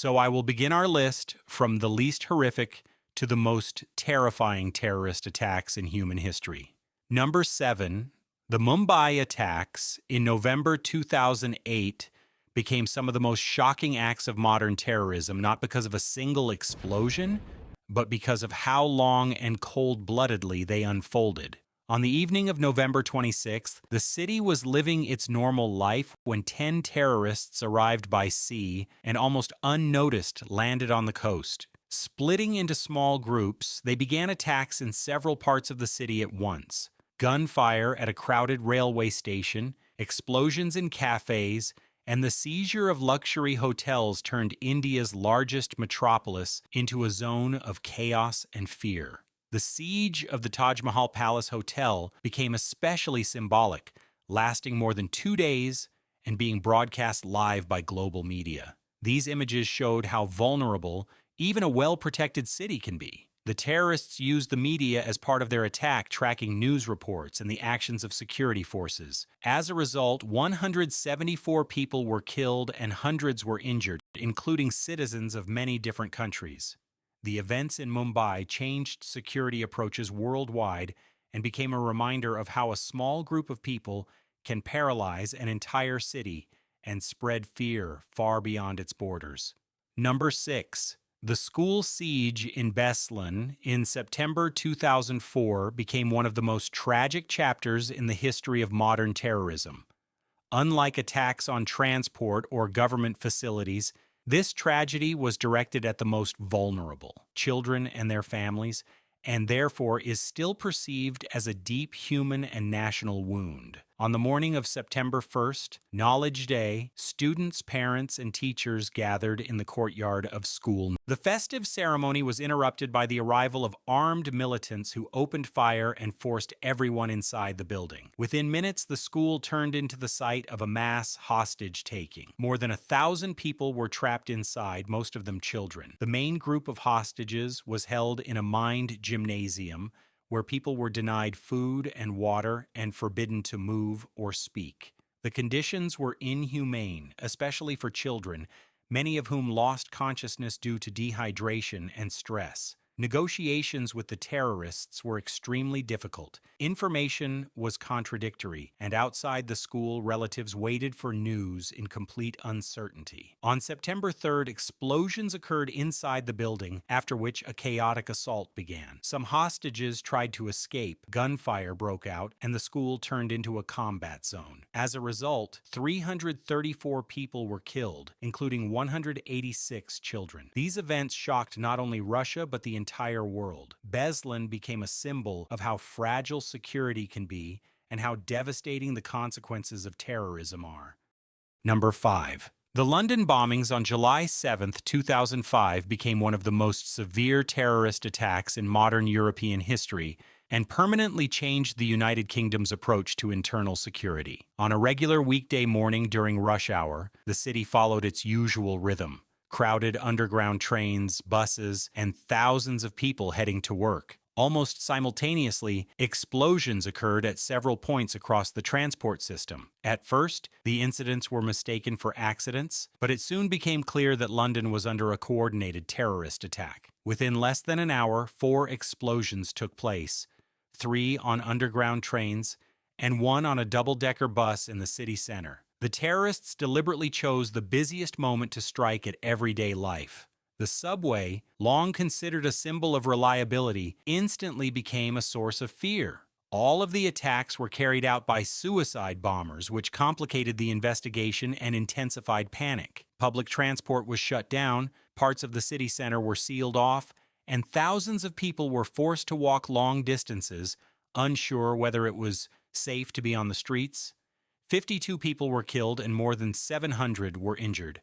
So I will begin our list from the least horrific to the most terrifying terrorist attacks in human history. Number 7, the Mumbai attacks in November 2008 became some of the most shocking acts of modern terrorism, not because of a single explosion, but because of how long and cold-bloodedly they unfolded. On the evening of November 26th, the city was living its normal life when 10 terrorists arrived by sea and almost unnoticed landed on the coast. Splitting into small groups, they began attacks in several parts of the city at once. Gunfire at a crowded railway station, explosions in cafes, and the seizure of luxury hotels turned India's largest metropolis into a zone of chaos and fear. The siege of the Taj Mahal Palace Hotel became especially symbolic, lasting more than 2 days and being broadcast live by global media. These images showed how vulnerable even a well-protected city can be. The terrorists used the media as part of their attack, tracking news reports and the actions of security forces. As a result, 174 people were killed and hundreds were injured, including citizens of many different countries. The events in Mumbai changed security approaches worldwide and became a reminder of how a small group of people can paralyze an entire city and spread fear far beyond its borders. Number 6. The school siege in Beslan in September 2004 became one of the most tragic chapters in the history of modern terrorism. Unlike attacks on transport or government facilities, this tragedy was directed at the most vulnerable, children and their families, and therefore is still perceived as a deep human and national wound. On the morning of September 1st, Knowledge Day, students, parents, and teachers gathered in the courtyard of school. The festive ceremony was interrupted by the arrival of armed militants who opened fire and forced everyone inside the building. Within minutes, the school turned into the site of a mass hostage-taking. More than 1,000 people were trapped inside, most of them children. The main group of hostages was held in a mined gymnasium where people were denied food and water and forbidden to move or speak. The conditions were inhumane, especially for children, many of whom lost consciousness due to dehydration and stress. Negotiations with the terrorists were extremely difficult. Information was contradictory, and outside the school, relatives waited for news in complete uncertainty. On September 3rd, explosions occurred inside the building, after which a chaotic assault began. Some hostages tried to escape, gunfire broke out, and the school turned into a combat zone. As a result, 334 people were killed, including 186 children. These events shocked not only Russia, but the entire world. Beslan became a symbol of how fragile security can be and how devastating the consequences of terrorism are. Number 5. The London bombings on July 7, 2005 became one of the most severe terrorist attacks in modern European history and permanently changed the United Kingdom's approach to internal security. On a regular weekday morning during rush hour, the city followed its usual rhythm. Crowded underground trains, buses, and thousands of people heading to work. Almost simultaneously, explosions occurred at several points across the transport system. At first, the incidents were mistaken for accidents, but it soon became clear that London was under a coordinated terrorist attack. Within less than an hour, 4 explosions took place, 3 on underground trains, and 1 on a double-decker bus in the city center. The terrorists deliberately chose the busiest moment to strike at everyday life. The subway, long considered a symbol of reliability, instantly became a source of fear. All of the attacks were carried out by suicide bombers, which complicated the investigation and intensified panic. Public transport was shut down, parts of the city center were sealed off, and thousands of people were forced to walk long distances, unsure whether it was safe to be on the streets. 52 people were killed and more than 700 were injured.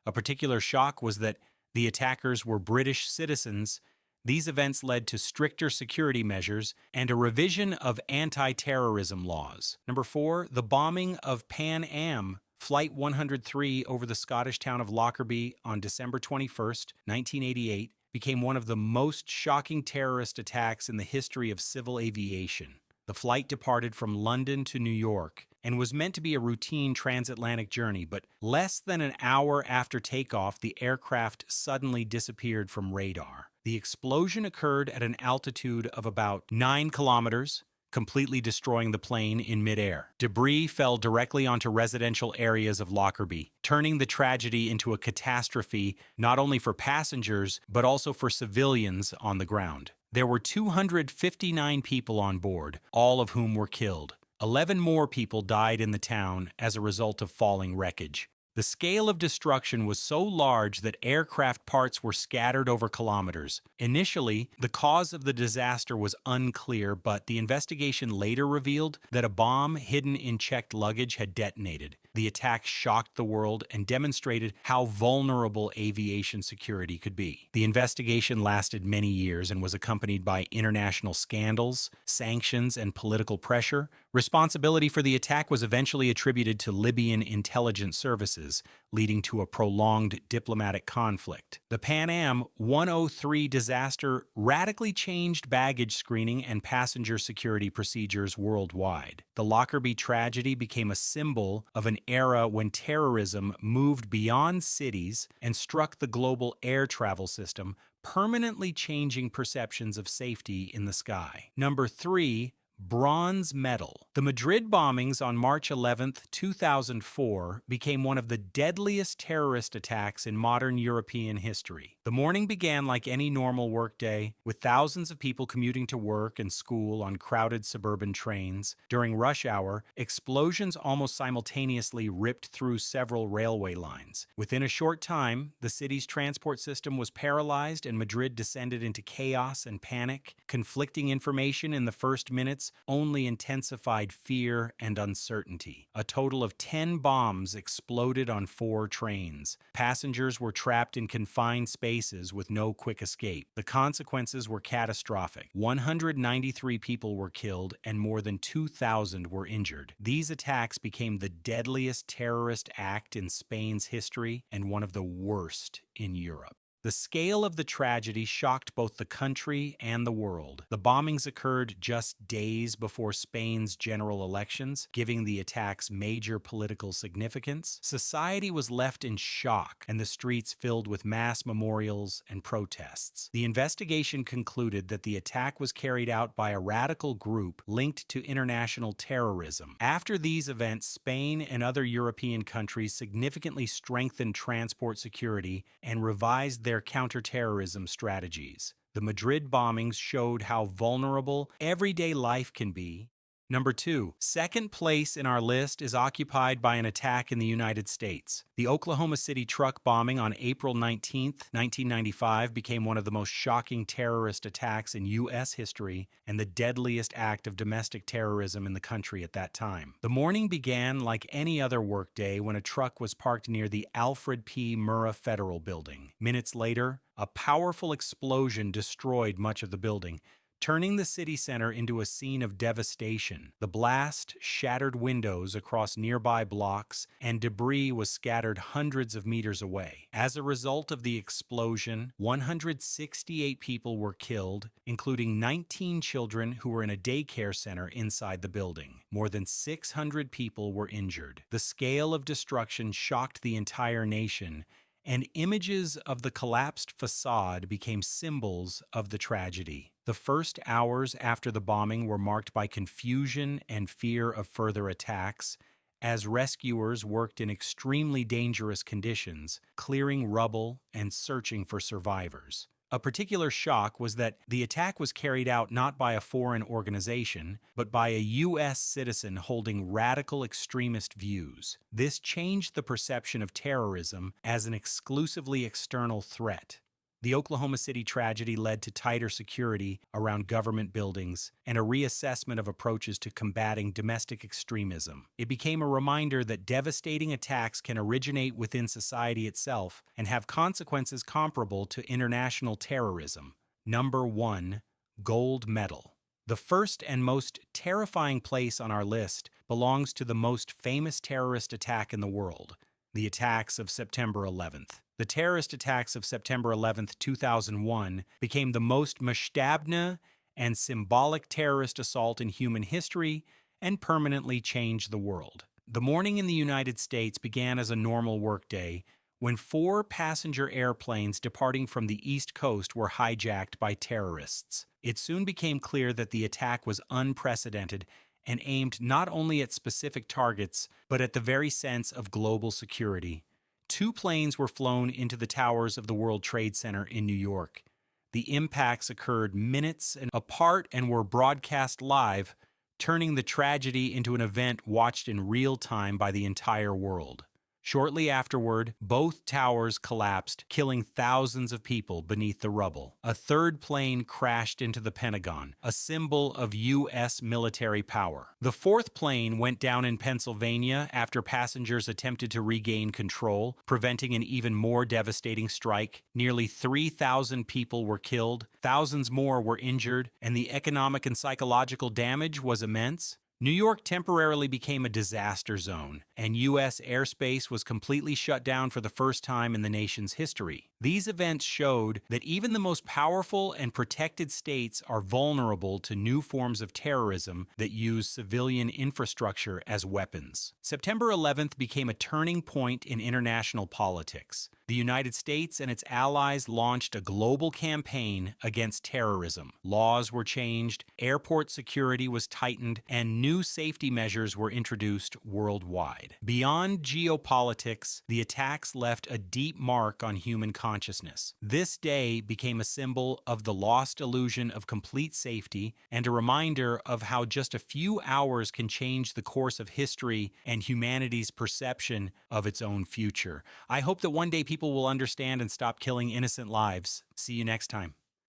A particular shock was that the attackers were British citizens. These events led to stricter security measures and a revision of anti-terrorism laws. Number 4, the bombing of Pan Am Flight 103 over the Scottish town of Lockerbie on December 21, 1988, became one of the most shocking terrorist attacks in the history of civil aviation. The flight departed from London to New York and was meant to be a routine transatlantic journey, but less than an hour after takeoff, the aircraft suddenly disappeared from radar. The explosion occurred at an altitude of about 9 kilometers, completely destroying the plane in midair. Debris fell directly onto residential areas of Lockerbie, turning the tragedy into a catastrophe not only for passengers, but also for civilians on the ground. There were 259 people on board, all of whom were killed. 11 more people died in the town as a result of falling wreckage. The scale of destruction was so large that aircraft parts were scattered over kilometers. Initially, the cause of the disaster was unclear, but the investigation later revealed that a bomb hidden in checked luggage had detonated. The attack shocked the world and demonstrated how vulnerable aviation security could be. The investigation lasted many years and was accompanied by international scandals, sanctions, and political pressure. Responsibility for the attack was eventually attributed to Libyan intelligence services, leading to a prolonged diplomatic conflict. The Pan Am 103 disaster radically changed baggage screening and passenger security procedures worldwide. The Lockerbie tragedy became a symbol of an era when terrorism moved beyond cities and struck the global air travel system, permanently changing perceptions of safety in the sky. Number 3. Bronze medal. The Madrid bombings on March 11, 2004 became one of the deadliest terrorist attacks in modern European history. The morning began like any normal workday, with thousands of people commuting to work and school on crowded suburban trains. During rush hour, explosions almost simultaneously ripped through several railway lines. Within a short time, the city's transport system was paralyzed and Madrid descended into chaos and panic. Conflicting information in the first minutes only intensified fear and uncertainty. A total of 10 bombs exploded on 4 trains. Passengers were trapped in confined spaces with no quick escape. The consequences were catastrophic. 193 people were killed and more than 2,000 were injured. These attacks became the deadliest terrorist act in Spain's history and one of the worst in Europe. The scale of the tragedy shocked both the country and the world. The bombings occurred just days before Spain's general elections, giving the attacks major political significance. Society was left in shock, and the streets filled with mass memorials and protests. The investigation concluded that the attack was carried out by a radical group linked to international terrorism. After these events, Spain and other European countries significantly strengthened transport security and revised their counterterrorism strategies. The Madrid bombings showed how vulnerable everyday life can be. Number 2, second place in our list is occupied by an attack in the United States. The Oklahoma City truck bombing on April 19, 1995 became one of the most shocking terrorist attacks in U.S. history and the deadliest act of domestic terrorism in the country at that time. The morning began like any other workday when a truck was parked near the Alfred P. Murrah Federal Building. Minutes later, a powerful explosion destroyed much of the building, turning the city center into a scene of devastation. The blast shattered windows across nearby blocks, and debris was scattered hundreds of meters away. As a result of the explosion, 168 people were killed, including 19 children who were in a daycare center inside the building. More than 600 people were injured. The scale of destruction shocked the entire nation, and images of the collapsed facade became symbols of the tragedy. The first hours after the bombing were marked by confusion and fear of further attacks, as rescuers worked in extremely dangerous conditions, clearing rubble and searching for survivors. A particular shock was that the attack was carried out not by a foreign organization, but by a U.S. citizen holding radical extremist views. This changed the perception of terrorism as an exclusively external threat. The Oklahoma City tragedy led to tighter security around government buildings and a reassessment of approaches to combating domestic extremism. It became a reminder that devastating attacks can originate within society itself and have consequences comparable to international terrorism. Number 1, gold medal. The first and most terrifying place on our list belongs to the most famous terrorist attack in the world, the attacks of September 11th. The terrorist attacks of September 11, 2001 became the most mashtабne and symbolic terrorist assault in human history and permanently change the world. The morning in the United States began as a normal workday when 4 passenger airplanes departing from the East Coast were hijacked by terrorists. It soon became clear that the attack was unprecedented and aimed not only at specific targets, but at the very sense of global security. 2 planes were flown into the towers of the World Trade Center in New York. The impacts occurred minutes apart and were broadcast live, turning the tragedy into an event watched in real time by the entire world. Shortly afterward, both towers collapsed, killing thousands of people beneath the rubble. A 3rd plane crashed into the Pentagon, a symbol of U.S. military power. The 4th plane went down in Pennsylvania after passengers attempted to regain control, preventing an even more devastating strike. Nearly 3,000 people were killed, thousands more were injured, and the economic and psychological damage was immense. New York temporarily became a disaster zone, and U.S. airspace was completely shut down for the first time in the nation's history. These events showed that even the most powerful and protected states are vulnerable to new forms of terrorism that use civilian infrastructure as weapons. September 11th became a turning point in international politics. The United States and its allies launched a global campaign against terrorism. Laws were changed, airport security was tightened, and new safety measures were introduced worldwide. Beyond geopolitics, the attacks left a deep mark on human consciousness. This day became a symbol of the lost illusion of complete safety and a reminder of how just a few hours can change the course of history and humanity's perception of its own future. I hope that one day people will understand and stop killing innocent lives. See you next time.